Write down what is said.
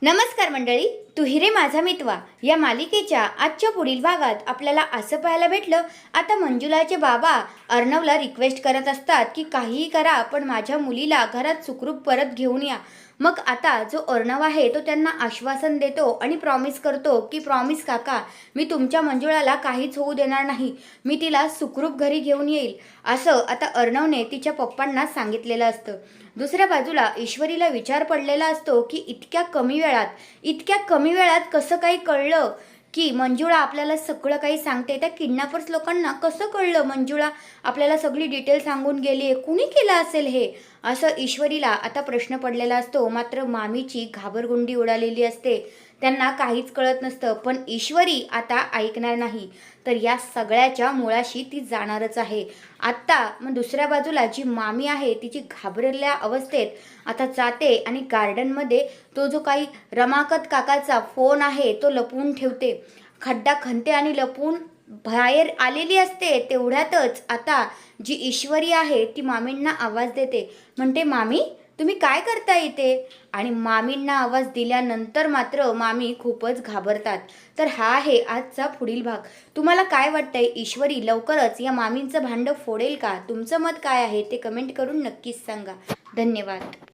नमस्कार मंडळी, तू हिरे माझा मितवा या मालिकेच्या आजच्या पुढील भागात आपल्याला असं पाहायला भेटलं. आता मंजुलाचे बाबा अर्णवला रिक्वेस्ट करत असतात की काहीही करा पण माझ्या मुलीला घरात सुखरूप परत घेऊन या. मग आता जो अर्णव आहे तो त्यांना आश्वासन देतो आणि प्रॉमिस करतो की प्रॉमिस काका, मी तुमच्या मंजुळाला काहीच होऊ देणार नाही, मी तिला सुखरूप घरी घेऊन येईल, असं आता अर्णवने तिच्या पप्पांना सांगितलेलं असतं. दुसऱ्या बाजूला ईश्वरीला विचार पडलेला असतो की इतक्या कमी वेळात कसं काही कळलं की मंजुळा आपल्याला सगळं काही सांगते. त्या किडनॅपर्स लोकांना कसं कळलं मंजुळा आपल्याला सगळी डिटेल सांगून गेली आहे, कुणी केलं असेल हे, असं ईश्वरीला आता प्रश्न पडलेला असतो. मात्र मामीची घाबरगुंडी उडालेली असते, त्यांना काहीच कळत नसतं. पण ईश्वरी आता ऐकणार नाही, तर या सगळ्याच्या मुळाशी ती जाणारच आहे. आत्ता मग दुसऱ्या बाजूला जी मामी आहे तिची घाबरलेल्या अवस्थेत आता जाते आणि गार्डनमध्ये तो जो काही रमाकांत काकाचा फोन आहे तो लपवून ठेवते, खड्डा खणते आणि लपवून बाहेर आलेली असते. तेवढ्यातच आता जी ईश्वरी आहे ती मामींना आवाज देते, म्हणते मामी तुम्ही काय करता इथे. आणि मामींना आवाज दिल्यानंतर मात्र मामी खूपच घाबरतात. तर हा आहे आजचा पुढील भाग. तुम्हाला काय वाटतंय, ईश्वरी लवकरच या मामींचं भांडं फोडेल का? तुमचं मत काय आहे ते कमेंट करून नक्कीच सांगा. धन्यवाद.